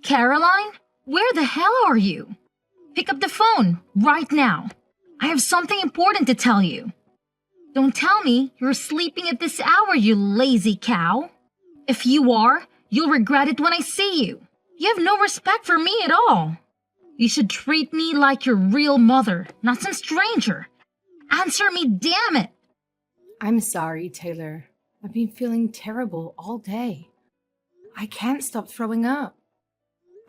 Caroline? Where the hell are you? Pick up the phone right now. I have something important to tell you. Don't tell me you're sleeping at this hour, you lazy cow. If you are, you'll regret it when I see you. You have no respect for me at all. You should treat me like your real mother, not some stranger. Answer me, damn it! I'm sorry, Taylor. I've been feeling terrible all day. I can't stop throwing up.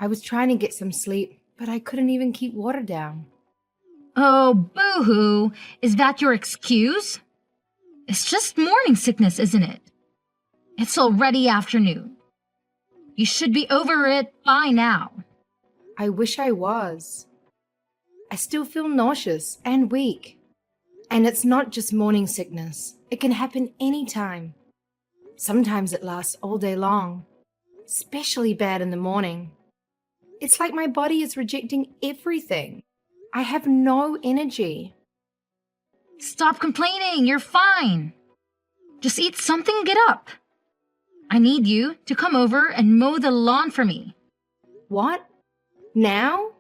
I was trying to get some sleep, but I couldn't even keep water down. Oh, boo-hoo. Is that your excuse? It's just morning sickness, isn't it? It's already afternoon. You should be over it by now. I wish I was. I still feel nauseous and weak. And it's not just morning sickness. It can happen anytime. Sometimes it lasts all day long, especially bad in the morning. It's like my body is rejecting everything. I have no energy. Stop complaining, you're fine. Just eat something and get up. I need you to come over and mow the lawn for me. What? Now?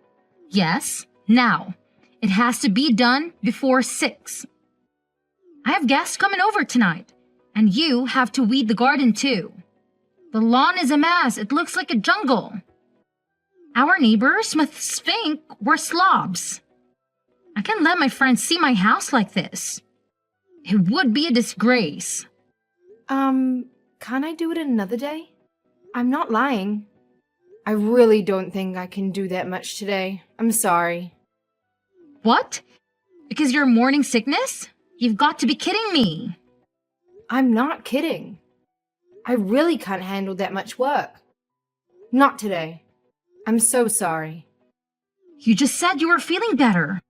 Yes, now. It has to be done before 6. I have guests coming over tonight, and you have to weed the garden too. The lawn is a mess. It looks like a jungle. Our neighbors must think we're slobs. I can't let my friends see my house like this. It would be a disgrace. Can't I do it another day? I'm not lying. I really don't think I can do that much today. I'm sorry. What? Because you're morning sickness? You've got to be kidding me. I'm not kidding. I really can't handle that much work. Not today. I'm so sorry. You just said you were feeling better.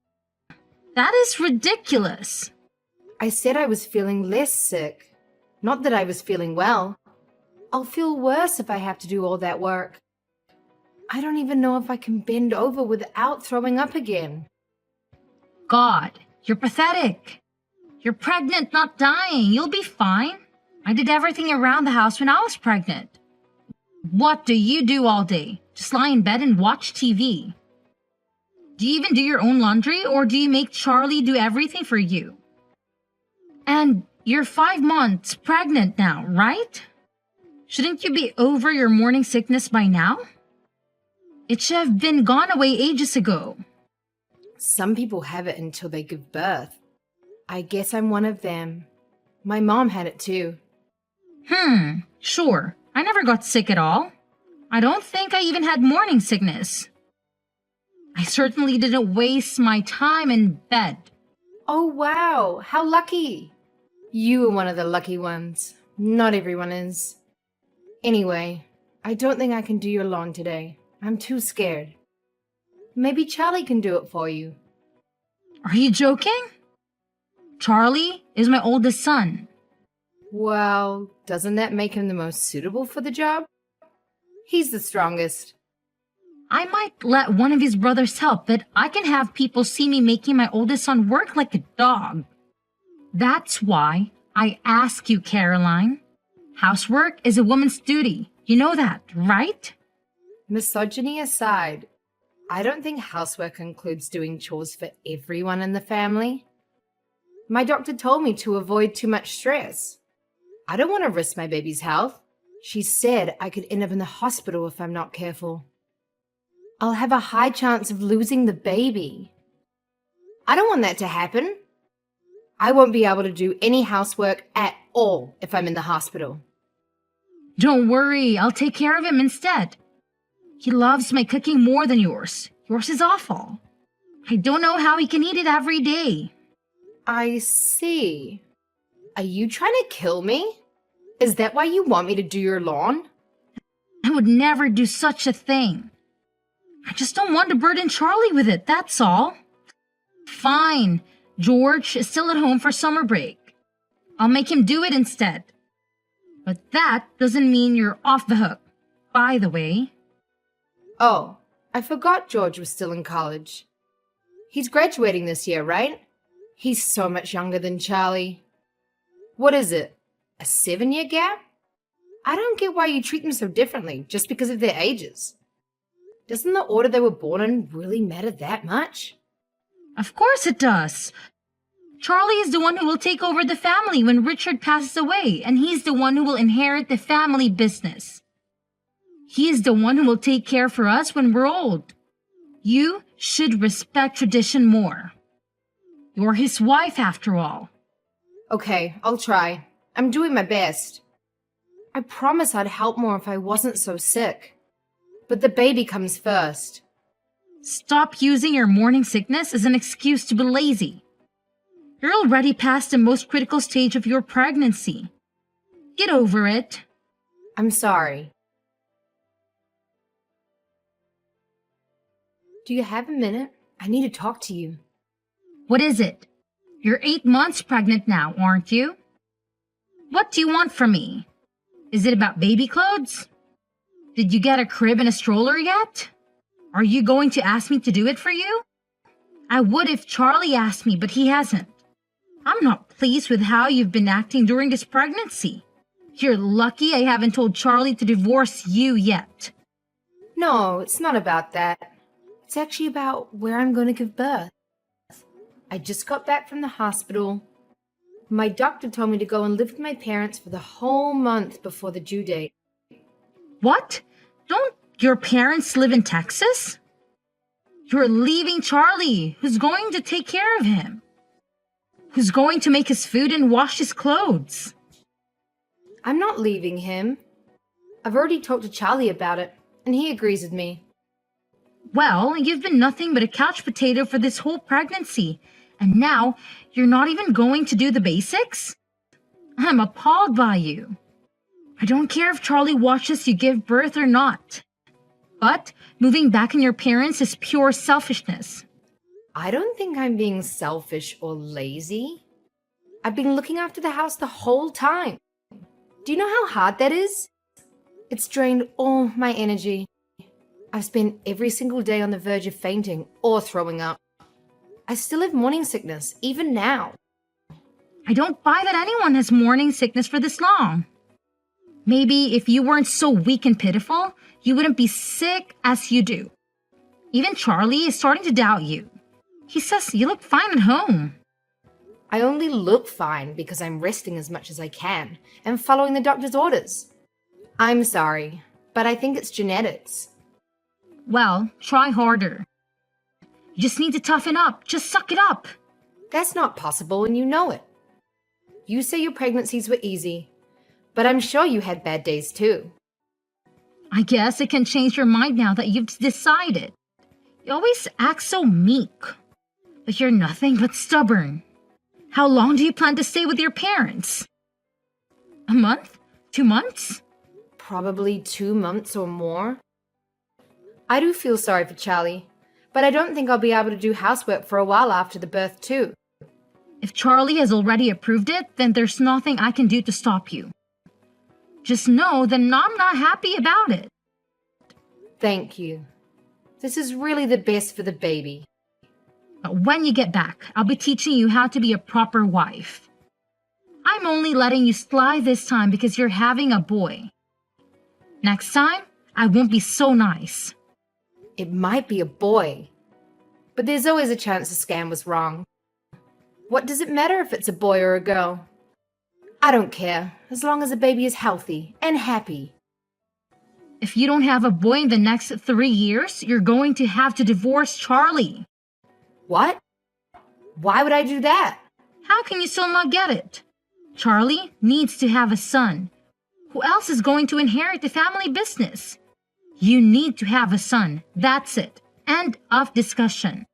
That is ridiculous. I said I was feeling less sick. Not that I was feeling well. I'll feel worse if I have to do all that work. I don't even know if I can bend over without throwing up again. God, you're pathetic. You're pregnant, not dying. You'll be fine. I did everything around the house when I was pregnant. What do you do all day? Just lie in bed and watch TV. Do you even do your own laundry, or do you make Charlie do everything for you? And you're 5 months pregnant now, right? Shouldn't you be over your morning sickness by now? It should have been gone away ages ago. Some people have it until they give birth. I guess I'm one of them. My mom had it too. Sure. I never got sick at all. I don't think I even had morning sickness. I certainly didn't waste my time in bed. Oh wow, how lucky. You were one of the lucky ones. Not everyone is. Anyway, I don't think I can do your lawn today. I'm too scared. Maybe Charlie can do it for you. Are you joking? Charlie is my oldest son. Well, doesn't that make him the most suitable for the job? He's the strongest. I might let one of his brothers help, but I can have people see me making my oldest son work like a dog. That's why I ask you, Caroline. Housework is a woman's duty. You know that, right? Misogyny aside, I don't think housework includes doing chores for everyone in the family. My doctor told me to avoid too much stress. I don't want to risk my baby's health. She said I could end up in the hospital if I'm not careful. I'll have a high chance of losing the baby. I don't want that to happen. I won't be able to do any housework at all if I'm in the hospital. Don't worry, I'll take care of him instead. He loves my cooking more than yours. Yours is awful. I don't know how he can eat it every day. I see. Are you trying to kill me? Is that why you want me to do your lawn? I would never do such a thing. I just don't want to burden Charlie with it, that's all. Fine, George is still at home for summer break. I'll make him do it instead. But that doesn't mean you're off the hook, by the way. Oh, I forgot George was still in college. He's graduating this year, right? He's so much younger than Charlie. What is it? A 7-year gap? I don't get why you treat them so differently just because of their ages. Doesn't the order they were born in really matter that much? Of course it does. Charlie is the one who will take over the family when Richard passes away, and he's the one who will inherit the family business. He is the one who will take care for us when we're old. You should respect tradition more. You're his wife, after all. Okay, I'll try. I'm doing my best. I promise I'd help more if I wasn't so sick. But the baby comes first. Stop using your morning sickness as an excuse to be lazy. You're already past the most critical stage of your pregnancy. Get over it. I'm sorry. Do you have a minute? I need to talk to you. What is it? You're 8 months pregnant now, aren't you? What do you want from me? Is it about baby clothes? Did you get a crib and a stroller yet? Are you going to ask me to do it for you? I would if Charlie asked me, but he hasn't. I'm not pleased with how you've been acting during this pregnancy. You're lucky I haven't told Charlie to divorce you yet. No, it's not about that. It's actually about where I'm going to give birth. I just got back from the hospital. My doctor told me to go and live with my parents for the whole month before the due date. What? Don't your parents live in Texas? You're leaving Charlie, who's going to take care of him. Who's going to make his food and wash his clothes. I'm not leaving him. I've already talked to Charlie about it, and he agrees with me. Well, you've been nothing but a couch potato for this whole pregnancy, and now you're not even going to do the basics? I'm appalled by you. I don't care if Charlie watches you give birth or not. But moving back on your parents is pure selfishness. I don't think I'm being selfish or lazy. I've been looking after the house the whole time. Do you know how hard that is? It's drained all my energy. I've spent every single day on the verge of fainting or throwing up. I still have morning sickness, even now. I don't buy that anyone has morning sickness for this long. Maybe if you weren't so weak and pitiful, you wouldn't be sick as you do. Even Charlie is starting to doubt you. He says you look fine at home. I only look fine because I'm resting as much as I can and following the doctor's orders. I'm sorry, but I think it's genetics. Well, try harder. You just need to toughen up. Just suck it up. That's not possible and you know it. You say your pregnancies were easy, but I'm sure you had bad days too. I guess it can change your mind now that you've decided. You always act so meek, but you're nothing but stubborn. How long do you plan to stay with your parents? A month? 2 months? Probably 2 months or more. I do feel sorry for Charlie, but I don't think I'll be able to do housework for a while after the birth too. If Charlie has already approved it, then there's nothing I can do to stop you. Just know that I'm not happy about it. Thank you. This is really the best for the baby. But when you get back, I'll be teaching you how to be a proper wife. I'm only letting you slide this time because you're having a boy. Next time, I won't be so nice. It might be a boy, but there's always a chance the scan was wrong. What does it matter if it's a boy or a girl? I don't care, as long as the baby is healthy and happy. If you don't have a boy in the next 3 years, you're going to have to divorce Charlie. What? Why would I do that? How can you still not get it? Charlie needs to have a son. Who else is going to inherit the family business? You need to have a son. That's it. End of discussion.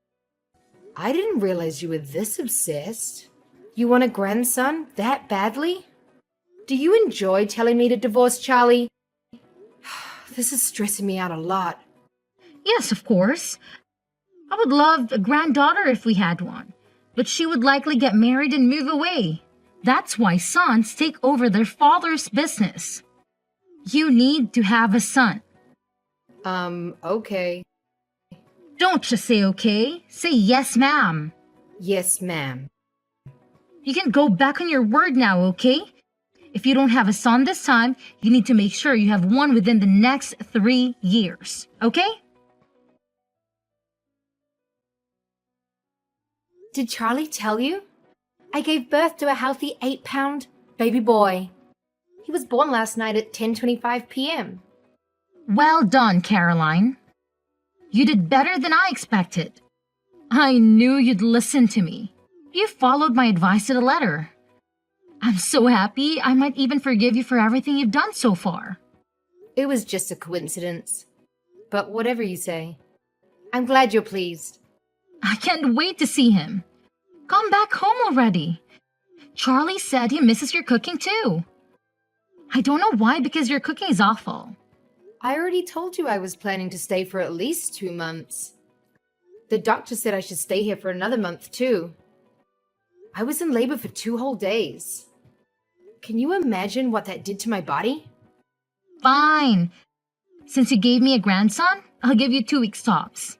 I didn't realize you were this obsessed. You want a grandson that badly? Do you enjoy telling me to divorce Charlie? This is stressing me out a lot. Yes, of course. I would love a granddaughter if we had one, but she would likely get married and move away. That's why sons take over their father's business. You need to have a son. Okay. Don't just say okay. Say yes, ma'am. Yes, ma'am. You can go back on your word now, okay? If you don't have a son this time, you need to make sure you have one within the next 3 years, okay? Did Charlie tell you? I gave birth to a healthy 8-pound baby boy. He was born last night at 10:25 p.m. Well done, Caroline. You did better than I expected. I knew you'd listen to me. You followed my advice to the letter. I'm so happy I might even forgive you for everything you've done so far. It was just a coincidence. But whatever you say, I'm glad you're pleased. I can't wait to see him. Come back home already. Charlie said he misses your cooking too. I don't know why, because your cooking is awful. I already told you I was planning to stay for at least 2 months. The doctor said I should stay here for another month too. I was in labor for 2 whole days. Can you imagine what that did to my body? Fine. Since you gave me a grandson, I'll give you 2 weeks tops.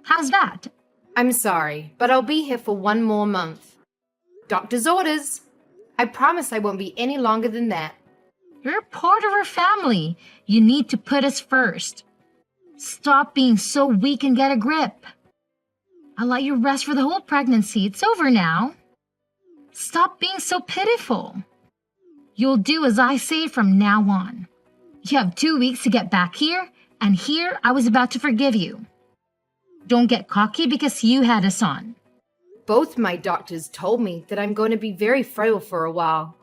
How's that? I'm sorry, but I'll be here for 1 more month. Doctor's orders. I promise I won't be any longer than that. You're part of our family. You need to put us first. Stop being so weak and get a grip. I'll let you rest for the whole pregnancy. It's over now. Stop being so pitiful. You'll do as I say from now on. You have 2 weeks to get back here, and here I was about to forgive you. Don't get cocky because you had a son. Both my doctors told me that I'm going to be very frail for a while.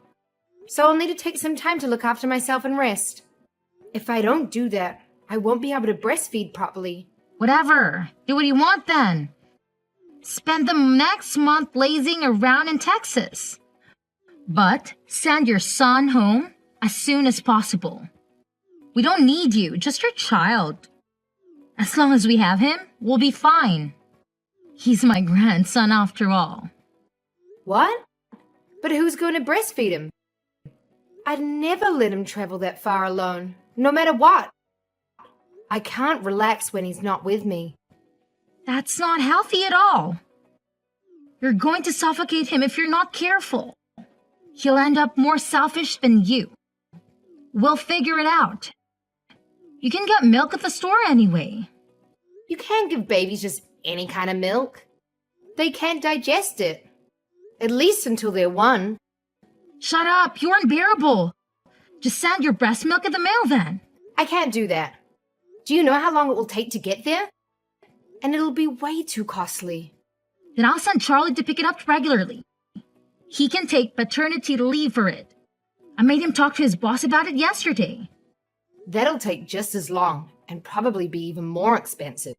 So I'll need to take some time to look after myself and rest. If I don't do that, I won't be able to breastfeed properly. Whatever. Do what you want then. Spend the next month lazing around in Texas. But send your son home as soon as possible. We don't need you, just your child. As long as we have him, we'll be fine. He's my grandson after all. What? But who's going to breastfeed him? I'd never let him travel that far alone, no matter what. I can't relax when he's not with me. That's not healthy at all. You're going to suffocate him if you're not careful. He'll end up more selfish than you. We'll figure it out. You can get milk at the store anyway. You can't give babies just any kind of milk. They can't digest it. At least until they're 1. Shut up, you're unbearable. Just send your breast milk in the mail then. I can't do that. Do you know how long it will take to get there? And it'll be way too costly. Then I'll send Charlie to pick it up regularly. He can take paternity leave for it. I made him talk to his boss about it yesterday. That'll take just as long and probably be even more expensive.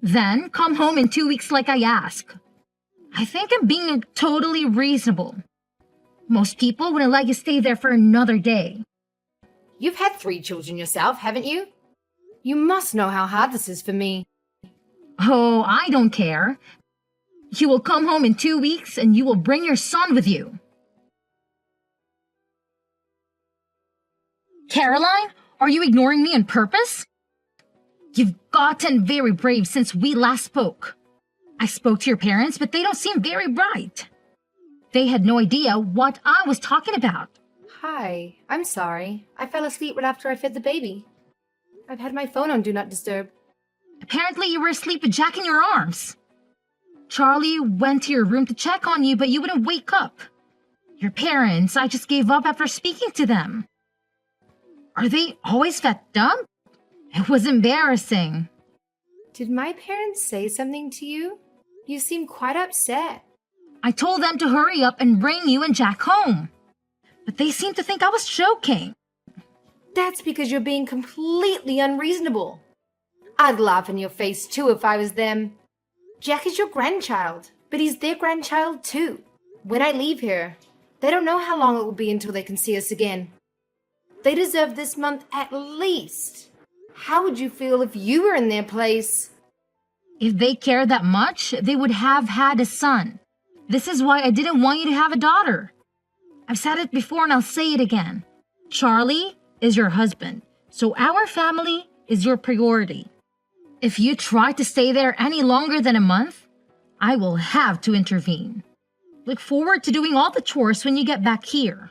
Then come home in 2 weeks like I ask. I think I'm being totally reasonable. Most people wouldn't let you stay there for another day. You've had 3 children yourself, haven't you? You must know how hard this is for me. Oh, I don't care. You will come home in 2 weeks and you will bring your son with you. Caroline, are you ignoring me on purpose? You've gotten very brave since we last spoke. I spoke to your parents, but they don't seem very bright. They had no idea what I was talking about. Hi, I'm sorry. I fell asleep right after I fed the baby. I've had my phone on Do Not Disturb. Apparently you were asleep with Jack in your arms. Charlie went to your room to check on you, but you wouldn't wake up. Your parents, I just gave up after speaking to them. Are they always that dumb? It was embarrassing. Did my parents say something to you? You seem quite upset. I told them to hurry up and bring you and Jack home. But they seemed to think I was joking. That's because you're being completely unreasonable. I'd laugh in your face too if I was them. Jack is your grandchild, but he's their grandchild too. When I leave here, they don't know how long it will be until they can see us again. They deserve this month at least. How would you feel if you were in their place? If they cared that much, they would have had a son. This is why I didn't want you to have a daughter. I've said it before and I'll say it again. Charlie is your husband, so our family is your priority. If you try to stay there any longer than a month, I will have to intervene. Look forward to doing all the chores when you get back here.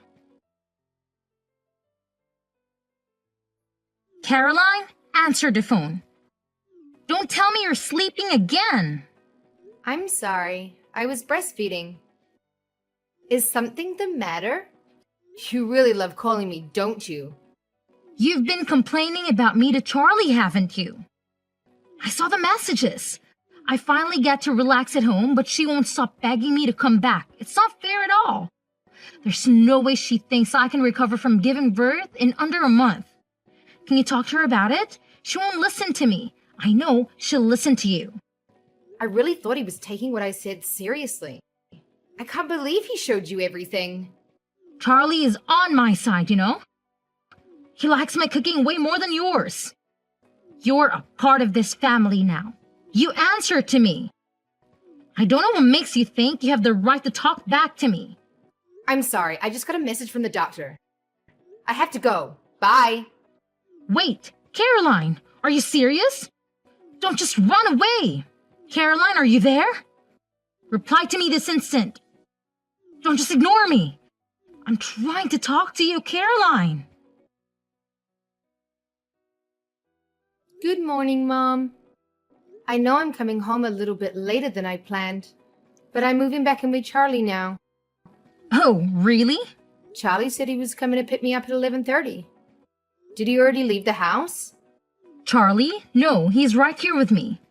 Caroline, answer the phone. Don't tell me you're sleeping again. I'm sorry. I was breastfeeding. Is something the matter? You really love calling me, don't you? You've been complaining about me to Charlie, haven't you? I saw the messages. I finally get to relax at home, but she won't stop begging me to come back. It's not fair at all. There's no way she thinks I can recover from giving birth in under a month. Can you talk to her about it? She won't listen to me. I know she'll listen to you. I really thought he was taking what I said seriously. I can't believe he showed you everything. Charlie is on my side, you know? He likes my cooking way more than yours. You're a part of this family now. You answer to me. I don't know what makes you think you have the right to talk back to me. I'm sorry, I just got a message from the doctor. I have to go. Bye. Wait, Caroline, are you serious? Don't just run away. Caroline, are you there? Reply to me this instant. Don't just ignore me. I'm trying to talk to you, Caroline. Good morning, Mom. I know I'm coming home a little bit later than I planned, but I'm moving back in with Charlie now. Oh, really? Charlie said he was coming to pick me up at 11:30. Did he already leave the house? Charlie? No, he's right here with me.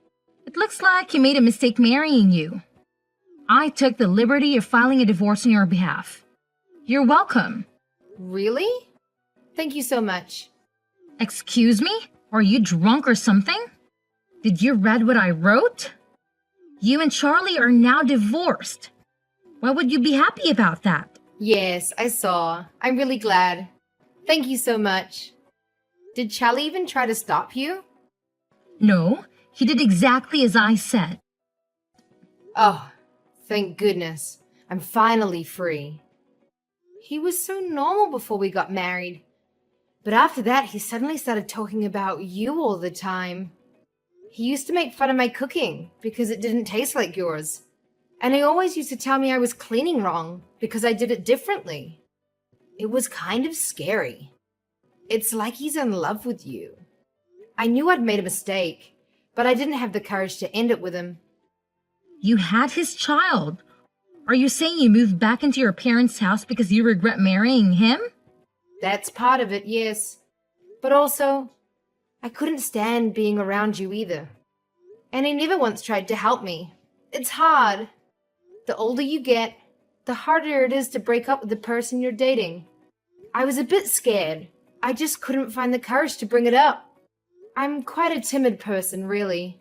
It looks like he made a mistake marrying you. I took the liberty of filing a divorce on your behalf. You're welcome. Really? Thank you so much. Excuse me? Are you drunk or something? Did you read what I wrote? You and Charlie are now divorced. Why would you be happy about that? Yes, I saw. I'm really glad. Thank you so much. Did Charlie even try to stop you? No, he did exactly as I said. Oh, thank goodness. I'm finally free. He was so normal before we got married. But after that, he suddenly started talking about you all the time. He used to make fun of my cooking because it didn't taste like yours. And he always used to tell me I was cleaning wrong because I did it differently. It was kind of scary. It's like he's in love with you. I knew I'd made a mistake, but I didn't have the courage to end it with him. You had his child. Are you saying you moved back into your parents' house because you regret marrying him? That's part of it, yes. But also, I couldn't stand being around you either. And he never once tried to help me. It's hard. The older you get, the harder it is to break up with the person you're dating. I was a bit scared. I just couldn't find the courage to bring it up. I'm quite a timid person, really.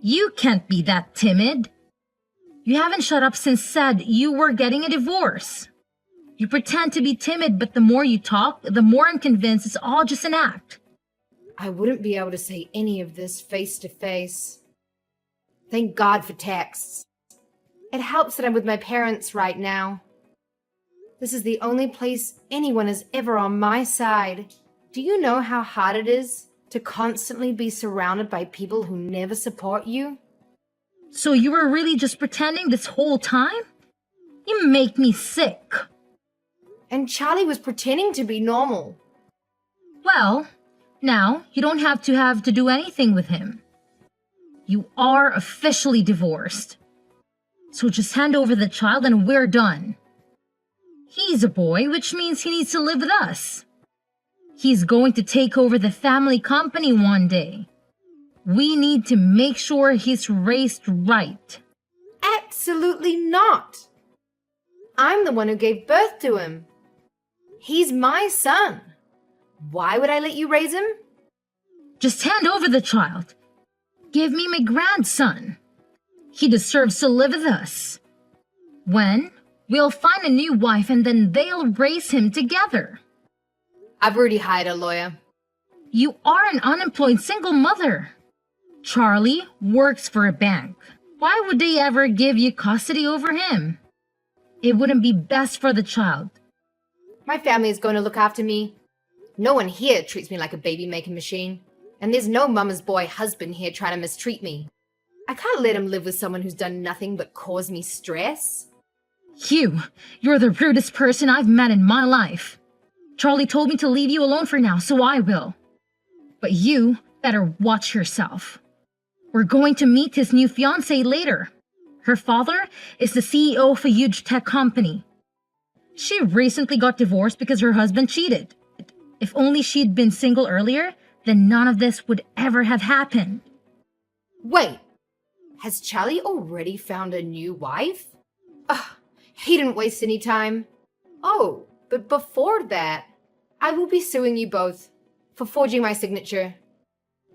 You can't be that timid. You haven't shut up since said you were getting a divorce. You pretend to be timid, but the more you talk, the more I'm convinced it's all just an act. I wouldn't be able to say any of this face to face. Thank God for texts. It helps that I'm with my parents right now. This is the only place anyone is ever on my side. Do you know how hard it is to constantly be surrounded by people who never support you? So you were really just pretending this whole time? You make me sick. And Charlie was pretending to be normal. Well, now you don't have to do anything with him. You are officially divorced. So just hand over the child and we're done. He's a boy, which means he needs to live with us. He's going to take over the family company one day. We need to make sure he's raised right. Absolutely not. I'm the one who gave birth to him. He's my son. Why would I let you raise him? Just hand over the child. Give me my grandson. He deserves to live with us. When? We'll find a new wife and then they'll raise him together. I've already hired a lawyer. You are an unemployed single mother. Charlie works for a bank. Why would they ever give you custody over him? It wouldn't be best for the child. My family is going to look after me. No one here treats me like a baby-making machine. And there's no mama's boy husband here trying to mistreat me. I can't let him live with someone who's done nothing but cause me stress. You're the rudest person I've met in my life. Charlie told me to leave you alone for now, so I will. But you better watch yourself. We're going to meet his new fiancée later. Her father is the CEO of a huge tech company. She recently got divorced because her husband cheated. If only she'd been single earlier, then none of this would ever have happened. Wait, has Charlie already found a new wife? Ugh, he didn't waste any time. Oh, but before that, I will be suing you both for forging my signature.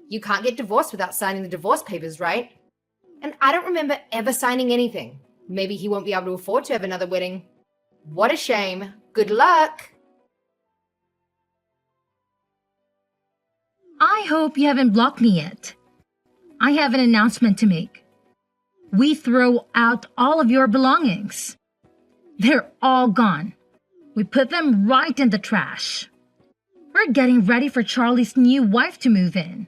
You can't get divorced without signing the divorce papers, right? And I don't remember ever signing anything. Maybe he won't be able to afford to have another wedding. What a shame. Good luck. I hope you haven't blocked me yet. I have an announcement to make. We throw out all of your belongings. They're all gone. We put them right in the trash. We're getting ready for Charlie's new wife to move in.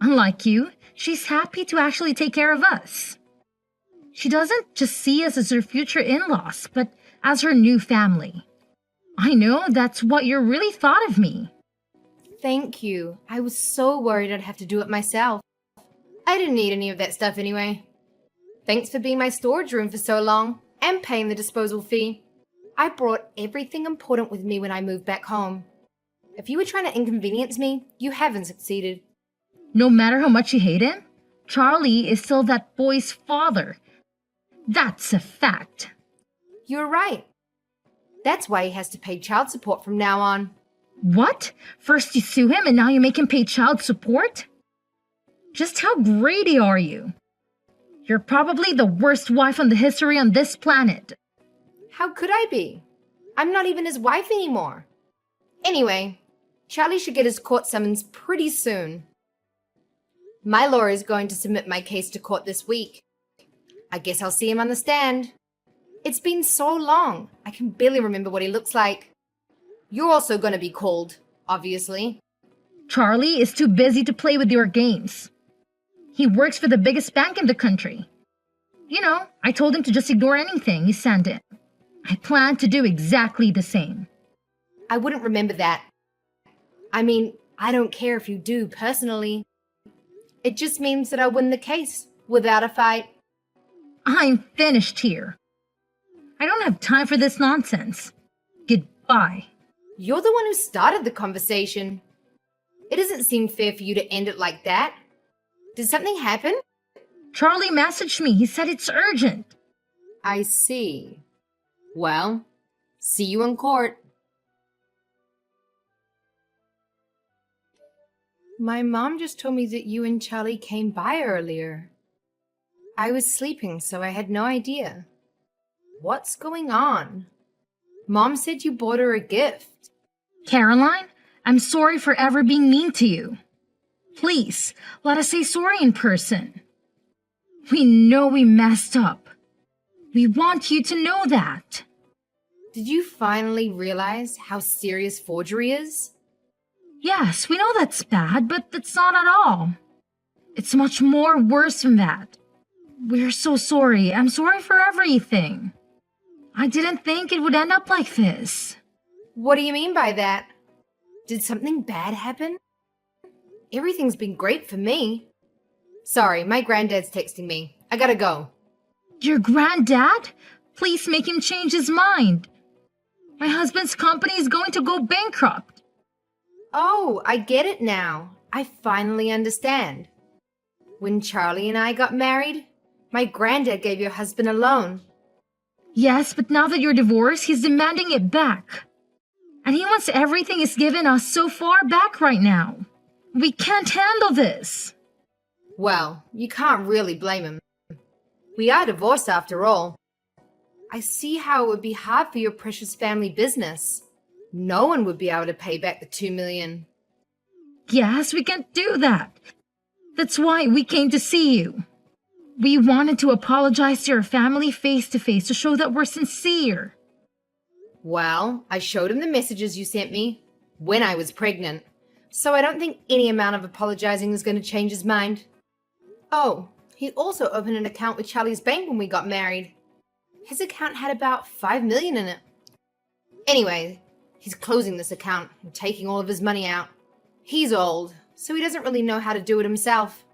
Unlike you, she's happy to actually take care of us. She doesn't just see us as her future in-laws, but as her new family. I know that's what you really thought of me. Thank you. I was so worried I'd have to do it myself. I didn't need any of that stuff anyway. Thanks for being my storage room for so long and paying the disposal fee. I brought everything important with me when I moved back home. If you were trying to inconvenience me, you haven't succeeded. No matter how much you hate him, Charlie is still that boy's father. That's a fact. You're right. That's why he has to pay child support from now on. What? First you sue him and now you make him pay child support? Just how greedy are you? You're probably the worst wife in the history on this planet. How could I be? I'm not even his wife anymore. Anyway, Charlie should get his court summons pretty soon. My lawyer is going to submit my case to court this week. I guess I'll see him on the stand. It's been so long, I can barely remember what he looks like. You're also going to be called, obviously. Charlie is too busy to play with your games. He works for the biggest bank in the country. You know, I told him to just ignore anything you send him. I plan to do exactly the same. I wouldn't remember that. I mean, I don't care if you do personally. It just means that I win the case without a fight. I'm finished here. I don't have time for this nonsense. Goodbye. You're the one who started the conversation. It doesn't seem fair for you to end it like that. Did something happen? Charlie messaged me. He said it's urgent. I see. Well, see you in court. My mom just told me that you and Charlie came by earlier. I was sleeping, so I had no idea. What's going on? Mom said you bought her a gift. Caroline, I'm sorry for ever being mean to you. Please, let us say sorry in person. We know we messed up. We want you to know that. Did you finally realize how serious forgery is? Yes, we know that's bad, but that's not at all. It's much more worse than that. We're so sorry. I'm sorry for everything. I didn't think it would end up like this. What do you mean by that? Did something bad happen? Everything's been great for me. Sorry, my granddad's texting me. I gotta go. Your granddad? Please make him change his mind. My husband's company is going to go bankrupt. Oh, I get it now. I finally understand. When Charlie and I got married, my granddad gave your husband a loan. Yes, but now that you're divorced, he's demanding it back. And he wants everything he's given us so far back right now. We can't handle this. Well, you can't really blame him. We are divorced after all. I see how it would be hard for your precious family business. No one would be able to pay back the $2 million. Yes, we can't do that. That's why we came to see you. We wanted to apologize to your family face to face to show that we're sincere. Well, I showed him the messages you sent me when I was pregnant, so I don't think any amount of apologizing is going to change his mind. Oh, he also opened an account with Charlie's bank when we got married. His account had about $5 million in it. Anyway, he's closing this account and taking all of his money out. He's old, so he doesn't really know how to do it himself.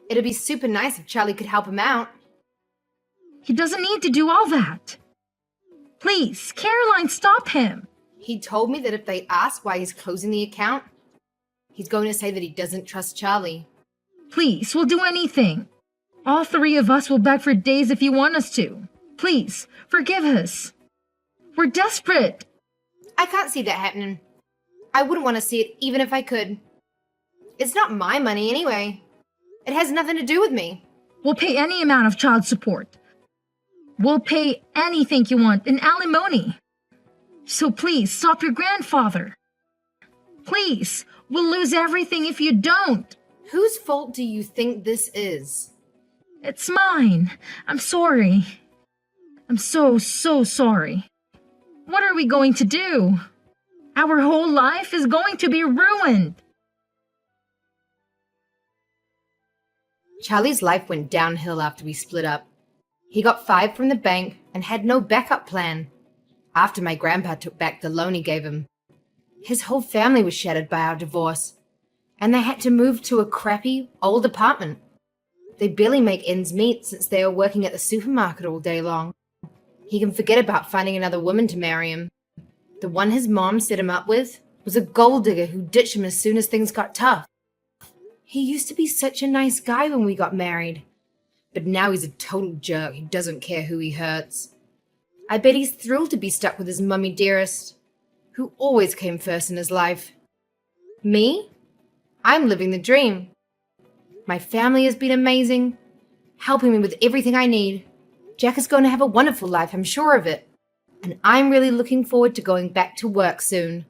It'd be super nice if Charlie could help him out. He doesn't need to do all that. Please, Caroline, stop him. He told me that if they ask why he's closing the account, he's going to say that he doesn't trust Charlie. Please, we'll do anything. All three of us will beg for days if you want us to. Please, forgive us. We're desperate. I can't see that happening. I wouldn't want to see it even if I could. It's not my money anyway. It has nothing to do with me. We'll pay any amount of child support. We'll pay anything you want in alimony. So please, stop your grandfather. Please, we'll lose everything if you don't. Whose fault do you think this is? It's mine. I'm sorry. I'm so sorry. What are we going to do? Our whole life is going to be ruined. Charlie's life went downhill after we split up. He got fired from the bank and had no backup plan after my grandpa took back the loan he gave him. His whole family was shattered by our divorce, and they had to move to a crappy, old apartment. They barely make ends meet since they are working at the supermarket all day long. He can forget about finding another woman to marry him. The one his mom set him up with was a gold digger who ditched him as soon as things got tough. He used to be such a nice guy when we got married, but now he's a total jerk who doesn't care who he hurts. I bet he's thrilled to be stuck with his mummy dearest, who always came first in his life. Me? I'm living the dream. My family has been amazing, helping me with everything I need. Jack is going to have a wonderful life, I'm sure of it. And I'm really looking forward to going back to work soon.